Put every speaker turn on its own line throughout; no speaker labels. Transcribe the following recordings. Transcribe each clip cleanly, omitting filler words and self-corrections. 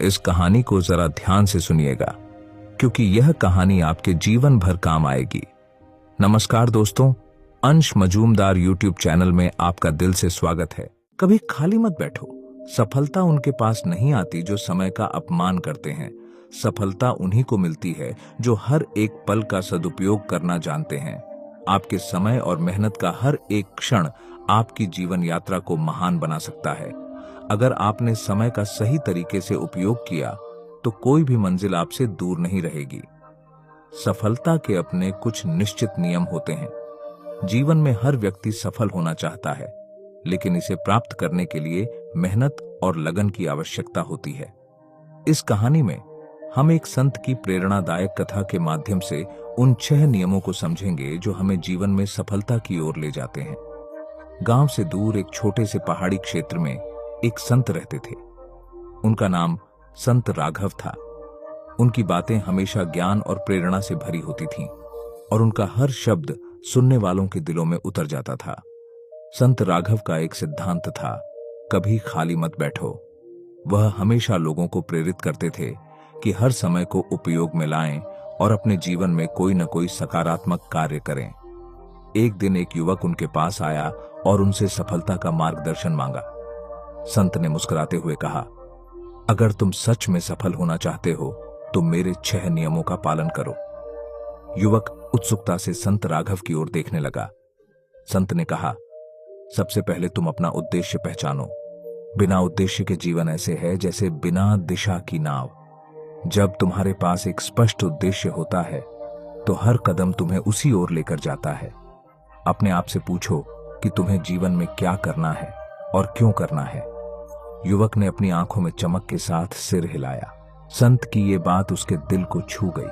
इस कहानी को जरा ध्यान से सुनिएगा, क्योंकि यह कहानी आपके जीवन भर काम आएगी। नमस्कार दोस्तों, अंश मजूमदार यूट्यूब चैनल में आपका दिल से स्वागत है। कभी खाली मत बैठो। सफलता उनके पास नहीं आती जो समय का अपमान करते हैं। सफलता उन्हीं को मिलती है जो हर एक पल का सदुपयोग करना जानते हैं। आपके समय और मेहनत का हर एक क्षण आपकी जीवन यात्रा को महान बना सकता है। अगर आपने समय का सही तरीके से उपयोग किया तो कोई भी मंजिल आपसे दूर नहीं रहेगी। सफलता के अपने कुछ निश्चित नियम होते हैं। जीवन में हर व्यक्ति सफल होना चाहता है, लेकिन इसे प्राप्त करने के लिए मेहनत और लगन की आवश्यकता होती है। इस कहानी में हम एक संत की प्रेरणादायक कथा के माध्यम से उन 6 नियमों को समझेंगे जो हमें जीवन में सफलता की ओर ले जाते हैं। गांव से दूर एक छोटे से पहाड़ी क्षेत्र में एक संत रहते थे। उनका नाम संत राघव था। उनकी बातें हमेशा ज्ञान और प्रेरणा से भरी होती थीं, और उनका हर शब्द सुनने वालों के दिलों में उतर जाता था। संत राघव का एक सिद्धांत था, कभी खाली मत बैठो। वह हमेशा लोगों को प्रेरित करते थे कि हर समय को उपयोग में लाएं और अपने जीवन में कोई न कोई सकारात्मक कार्य करें। एक दिन एक युवक उनके पास आया और उनसे सफलता का मार्गदर्शन मांगा। संत ने मुस्कुराते हुए कहा, अगर तुम सच में सफल होना चाहते हो तो मेरे 6 नियमों का पालन करो। युवक उत्सुकता से संत राघव की ओर देखने लगा। संत ने कहा, सबसे पहले तुम अपना उद्देश्य पहचानो। बिना उद्देश्य के जीवन ऐसे है जैसे बिना दिशा की नाव। जब तुम्हारे पास एक स्पष्ट उद्देश्य होता है तो हर कदम तुम्हें उसी ओर लेकर जाता है। अपने आप से पूछो कि तुम्हें जीवन में क्या करना है और क्यों करना है। युवक ने अपनी आंखों में चमक के साथ सिर हिलाया। संत की ये बात उसके दिल को छू गई।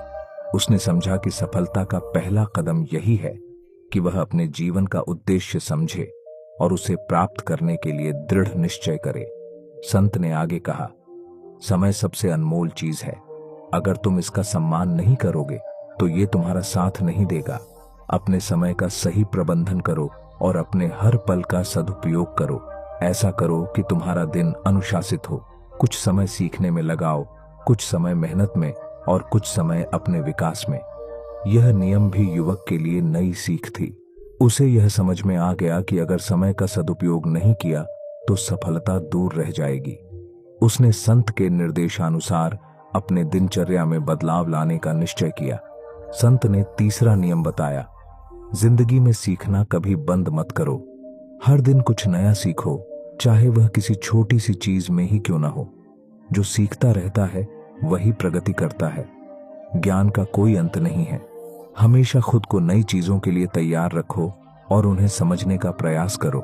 उसने समझा कि सफलता का पहला कदम यही है कि वह अपने जीवन का उद्देश्य समझे और उसे प्राप्त करने के लिए दृढ़ निश्चय करे। संत ने आगे कहा, समय सबसे अनमोल चीज है। अगर तुम इसका सम्मान नहीं करोगे तो ये तुम्हारा साथ नहीं देगा। अपने समय का सही प्रबंधन करो और अपने हर पल का सदुपयोग करो। ऐसा करो कि तुम्हारा दिन अनुशासित हो। कुछ समय सीखने में लगाओ, कुछ समय मेहनत में और कुछ समय अपने विकास में। यह नियम भी युवक के लिए नई सीख थी। उसे यह समझ में आ गया कि अगर समय का सदुपयोग नहीं किया तो सफलता दूर रह जाएगी। उसने संत के निर्देशानुसार अपने दिनचर्या में बदलाव लाने का निश्चय किया। संत ने तीसरा नियम बताया, जिंदगी में सीखना कभी बंद मत करो। हर दिन कुछ नया सीखो, चाहे वह किसी छोटी सी चीज में ही क्यों ना हो। जो सीखता रहता है वही प्रगति करता है। ज्ञान का कोई अंत नहीं है। हमेशा खुद को नई चीजों के लिए तैयार रखो और उन्हें समझने का प्रयास करो।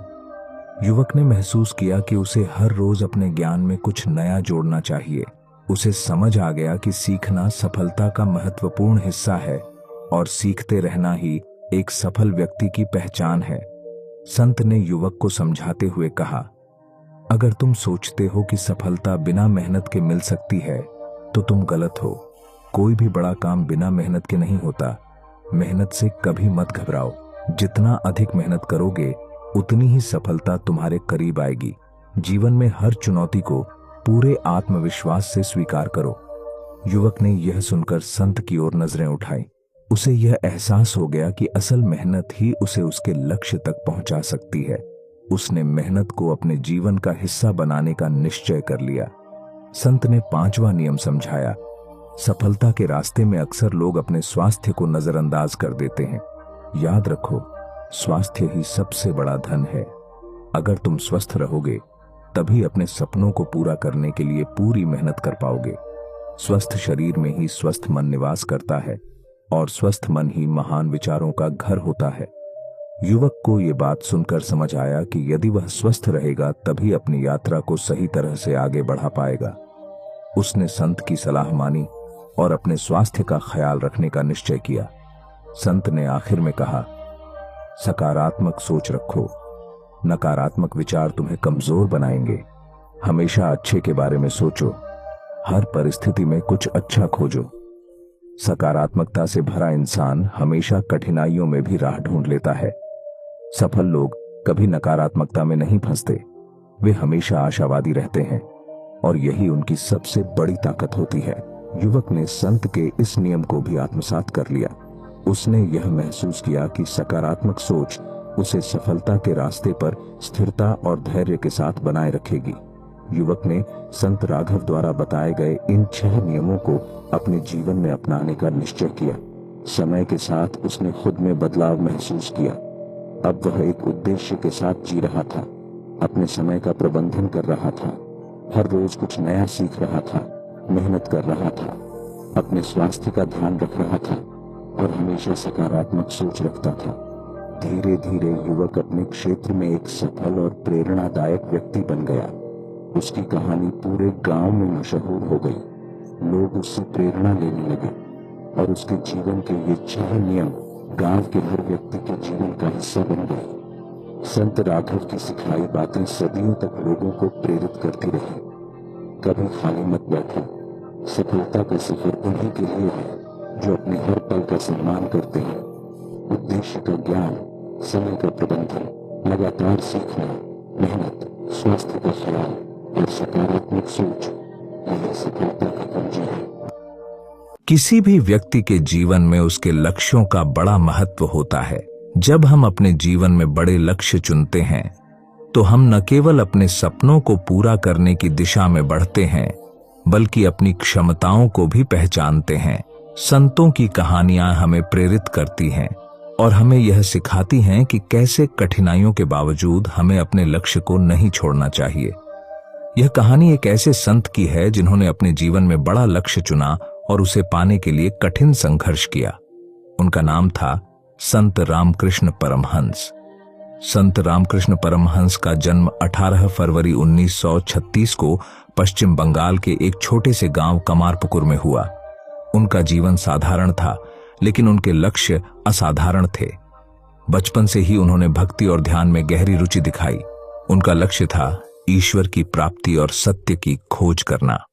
युवक ने महसूस किया कि उसे हर रोज अपने ज्ञान में कुछ नया जोड़ना चाहिए। उसे समझ आ गया कि सीखना सफलता का महत्वपूर्ण हिस्सा है और सीखते रहना ही एक सफल व्यक्ति की पहचान है। संत ने युवक को समझाते हुए कहा, अगर तुम सोचते हो कि सफलता बिना मेहनत के मिल सकती है तो तुम गलत हो। कोई भी बड़ा काम बिना मेहनत के नहीं होता। मेहनत से कभी मत घबराओ। जितना अधिक मेहनत करोगे उतनी ही सफलता तुम्हारे करीब आएगी। जीवन में हर चुनौती को पूरे आत्मविश्वास से स्वीकार करो। युवक ने यह सुनकर संत की ओर नजरें उठाई। उसे यह एहसास हो गया कि असल मेहनत ही उसे उसके लक्ष्य तक पहुंचा सकती है। उसने मेहनत को अपने जीवन का हिस्सा बनाने का निश्चय कर लिया। संत ने 5वां नियम समझाया, सफलता के रास्ते में अक्सर लोग अपने स्वास्थ्य को नजरअंदाज कर देते हैं। याद रखो, स्वास्थ्य ही सबसे बड़ा धन है। अगर तुम स्वस्थ रहोगे तभी अपने सपनों को पूरा करने के लिए पूरी मेहनत कर पाओगे। स्वस्थ शरीर में ही स्वस्थ मन निवास करता है और स्वस्थ मन ही महान विचारों का घर होता है। युवक को ये बात सुनकर समझ आया कि यदि वह स्वस्थ रहेगा तभी अपनी यात्रा को सही तरह से आगे बढ़ा पाएगा। उसने संत की सलाह मानी और अपने स्वास्थ्य का ख्याल रखने का निश्चय किया। संत ने आखिर में कहा, सकारात्मक सोच रखो। नकारात्मक विचार तुम्हें कमजोर बनाएंगे। हमेशा अच्छे के बारे में सोचो। हर परिस्थिति में कुछ अच्छा खोजो। सकारात्मकता से भरा इंसान हमेशा कठिनाइयों में भी राह ढूंढ लेता है। सफल लोग कभी नकारात्मकता में नहीं फंसते। वे हमेशा आशावादी रहते हैं। और यही उनकी सबसे बड़ी ताकत होती है। युवक ने संत के इस नियम को भी आत्मसात कर लिया। उसने यह महसूस किया कि सकारात्मक सोच उसे सफलता के रास्ते पर स्थिरता और धैर्य के साथ बनाए रखेगी। युवक ने संत राघव द्वारा बताए गए इन 6 नियमों को अपने जीवन में अपनाने का निश्चय किया। समय के साथ उसने खुद में बदलाव महसूस किया। अब वह एक उद्देश्य के साथ जी रहा था, अपने समय का प्रबंधन कर रहा था, हर रोज कुछ नया सीख रहा था, मेहनत कर रहा था, अपने स्वास्थ्य का ध्यान रख रहा था और हमेशा सकारात्मक सोच रखता था। धीरे धीरे युवक अपने क्षेत्र में एक सफल और प्रेरणादायक व्यक्ति बन गया। उसकी कहानी पूरे गांव में मशहूर हो गई। लोग उससे प्रेरणा लेने लगे और उसके जीवन के ये 6 नियम गांव के हर व्यक्ति के जीवन का हिस्सा बन गए। संत राघव की सिखाई बातें सदियों तक लोगों को प्रेरित करती रही। कभी खाली मत बैठो, सफलता का सफर उन्हीं के लिए है जो अपने हर पल का सम्मान करते हैं। उद्देश्य का ज्ञान, समय का प्रबंधन, लगातार सीखना, मेहनत, स्वास्थ्य का ख्याल और सकारात्मक सोच, यही सफलता का कुंजी है। किसी भी व्यक्ति के जीवन में उसके लक्ष्यों का बड़ा महत्व होता है। जब हम अपने जीवन में बड़े लक्ष्य चुनते हैं तो हम न केवल अपने सपनों को पूरा करने की दिशा में बढ़ते हैं, बल्कि अपनी क्षमताओं को भी पहचानते हैं। संतों की कहानियां हमें प्रेरित करती हैं और हमें यह सिखाती हैं कि कैसे कठिनाइयों के बावजूद हमें अपने लक्ष्य को नहीं छोड़ना चाहिए। यह कहानी एक ऐसे संत की है जिन्होंने अपने जीवन में बड़ा लक्ष्य चुना और उसे पाने के लिए कठिन संघर्ष किया। उनका नाम था संत रामकृष्ण परमहंस। संत रामकृष्ण परमहंस का जन्म 18 फरवरी 1936 को पश्चिम बंगाल के एक छोटे से गांव कमारपुकुर में हुआ। उनका जीवन साधारण था, लेकिन उनके लक्ष्य असाधारण थे। बचपन से ही उन्होंने भक्ति और ध्यान में गहरी रुचि दिखाई। उनका लक्ष्य था ईश्वर की प्राप्ति और सत्य की खोज करना।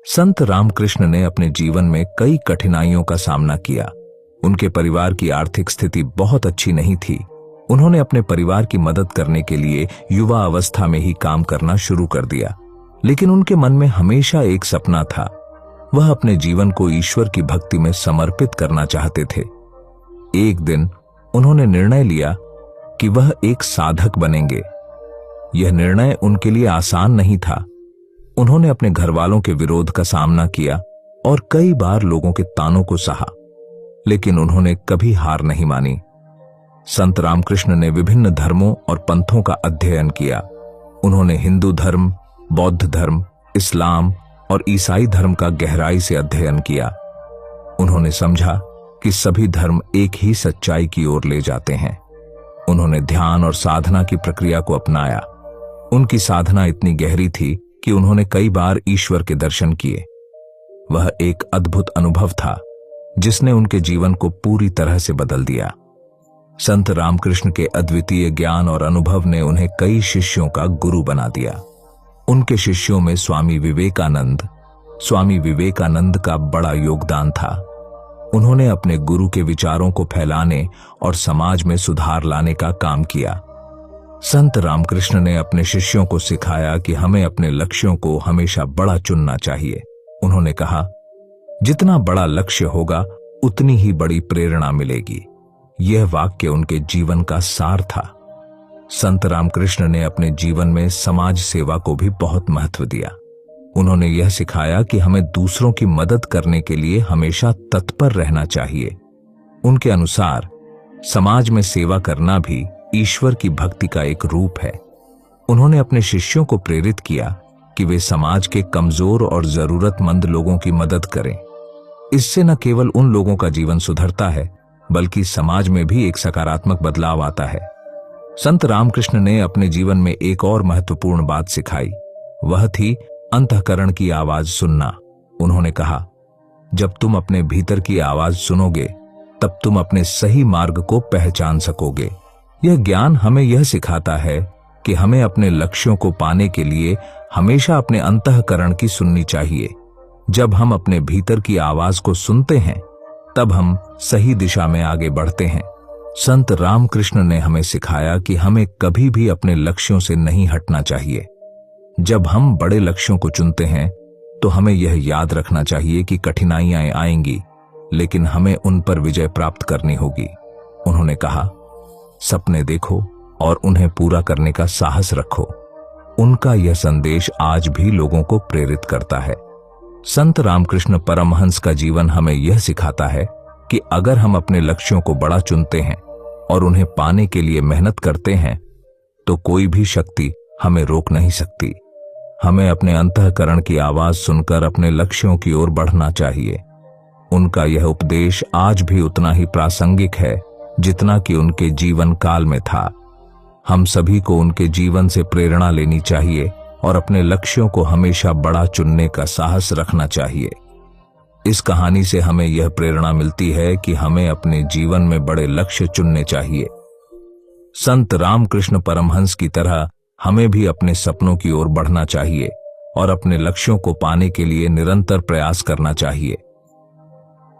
संत रामकृष्ण ने अपने जीवन में कई कठिनाइयों का सामना किया। उनके परिवार की आर्थिक स्थिति बहुत अच्छी नहीं थी। उन्होंने अपने परिवार की मदद करने के लिए युवा अवस्था में ही काम करना शुरू कर दिया, लेकिन उनके मन में हमेशा एक सपना था। वह अपने जीवन को ईश्वर की भक्ति में समर्पित करना चाहते थे। एक दिन उन्होंने निर्णय लिया कि वह एक साधक बनेंगे। यह निर्णय उनके लिए आसान नहीं था। उन्होंने अपने घर वालों के विरोध का सामना किया और कई बार लोगों के तानों को सहा, लेकिन उन्होंने कभी हार नहीं मानी। संत रामकृष्ण ने विभिन्न धर्मों और पंथों का अध्ययन किया। उन्होंने हिंदू धर्म, बौद्ध धर्म, इस्लाम और ईसाई धर्म का गहराई से अध्ययन किया। उन्होंने समझा कि सभी धर्म एक ही सच्चाई की ओर ले जाते हैं। उन्होंने ध्यान और साधना की प्रक्रिया को अपनाया। उनकी साधना इतनी गहरी थी कि उन्होंने कई बार ईश्वर के दर्शन किए। वह एक अद्भुत अनुभव था जिसने उनके जीवन को पूरी तरह से बदल दिया। संत रामकृष्ण के अद्वितीय ज्ञान और अनुभव ने उन्हें कई शिष्यों का गुरु बना दिया। उनके शिष्यों में स्वामी विवेकानंद का बड़ा योगदान था। उन्होंने अपने गुरु के विचारों को फैलाने और समाज में सुधार लाने का काम किया। संत रामकृष्ण ने अपने शिष्यों को सिखाया कि हमें अपने लक्ष्यों को हमेशा बड़ा चुनना चाहिए। उन्होंने कहा, जितना बड़ा लक्ष्य होगा उतनी ही बड़ी प्रेरणा मिलेगी। यह वाक्य उनके जीवन का सार था। संत रामकृष्ण ने अपने जीवन में समाज सेवा को भी बहुत महत्व दिया। उन्होंने यह सिखाया कि हमें दूसरों की मदद करने के लिए हमेशा तत्पर रहना चाहिए। उनके अनुसार समाज में सेवा करना भी ईश्वर की भक्ति का एक रूप है। उन्होंने अपने शिष्यों को प्रेरित किया कि वे समाज के कमजोर और जरूरतमंद लोगों की मदद करें। इससे न केवल उन लोगों का जीवन सुधरता है, बल्कि समाज में भी एक सकारात्मक बदलाव आता है। संत रामकृष्ण ने अपने जीवन में एक और महत्वपूर्ण बात सिखाई। वह थी अंतःकरण की आवाज सुनना। उन्होंने कहा, जब तुम अपने भीतर की आवाज सुनोगे तब तुम अपने सही मार्ग को पहचान सकोगे। यह ज्ञान हमें यह सिखाता है कि हमें अपने लक्ष्यों को पाने के लिए हमेशा अपने अंतःकरण की सुननी चाहिए। जब हम अपने भीतर की आवाज को सुनते हैं तब हम सही दिशा में आगे बढ़ते हैं। संत रामकृष्ण ने हमें सिखाया कि हमें कभी भी अपने लक्ष्यों से नहीं हटना चाहिए। जब हम बड़े लक्ष्यों को चुनते हैं तो हमें यह याद रखना चाहिए कि कठिनाइयां आएंगी, लेकिन हमें उन पर विजय प्राप्त करनी होगी। उन्होंने कहा, सपने देखो और उन्हें पूरा करने का साहस रखो। उनका यह संदेश आज भी लोगों को प्रेरित करता है। संत रामकृष्ण परमहंस का जीवन हमें यह सिखाता है कि अगर हम अपने लक्ष्यों को बड़ा चुनते हैं और उन्हें पाने के लिए मेहनत करते हैं तो कोई भी शक्ति हमें रोक नहीं सकती। हमें अपने अंतःकरण की आवाज सुनकर अपने लक्ष्यों की ओर बढ़ना चाहिए। उनका यह उपदेश आज भी उतना ही प्रासंगिक है जितना कि उनके जीवन काल में था। हम सभी को उनके जीवन से प्रेरणा लेनी चाहिए और अपने लक्ष्यों को हमेशा बड़ा चुनने का साहस रखना चाहिए। इस कहानी से हमें यह प्रेरणा मिलती है कि हमें अपने जीवन में बड़े लक्ष्य चुनने चाहिए। संत रामकृष्ण परमहंस की तरह हमें भी अपने सपनों की ओर बढ़ना चाहिए और अपने लक्ष्यों को पाने के लिए निरंतर प्रयास करना चाहिए।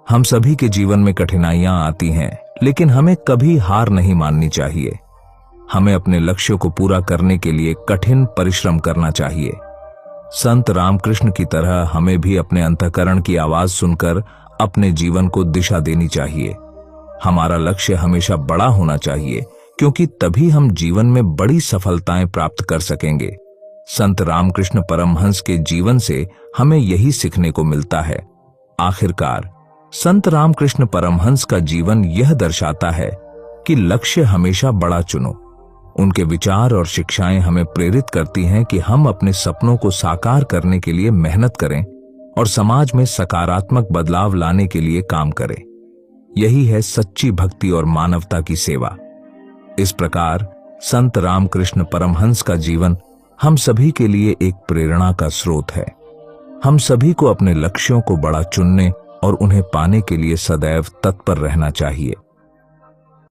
हम सभी के जीवन में कठिनाइयां आती हैं, लेकिन हमें कभी हार नहीं माननी चाहिए। हमें अपने लक्ष्यों को पूरा करने के लिए कठिन परिश्रम करना चाहिए। संत रामकृष्ण की तरह हमें भी अपने अंतःकरण की आवाज सुनकर अपने जीवन को दिशा देनी चाहिए। हमारा लक्ष्य हमेशा बड़ा होना चाहिए, क्योंकि तभी हम जीवन में बड़ी सफलताएं प्राप्त कर सकेंगे। संत रामकृष्ण परमहंस के जीवन से हमें यही सीखने को मिलता है। आखिरकार संत रामकृष्ण परमहंस का जीवन यह दर्शाता है कि लक्ष्य हमेशा बड़ा चुनो। उनके विचार और शिक्षाएं हमें प्रेरित करती हैं कि हम अपने सपनों को साकार करने के लिए मेहनत करें और समाज में सकारात्मक बदलाव लाने के लिए काम करें। यही है सच्ची भक्ति और मानवता की सेवा। इस प्रकार संत रामकृष्ण परमहंस का जीवन हम सभी के लिए एक प्रेरणा का स्रोत है। हम सभी को अपने लक्ष्यों को बड़ा चुनने और उन्हें पाने के लिए सदैव तत्पर रहना चाहिए।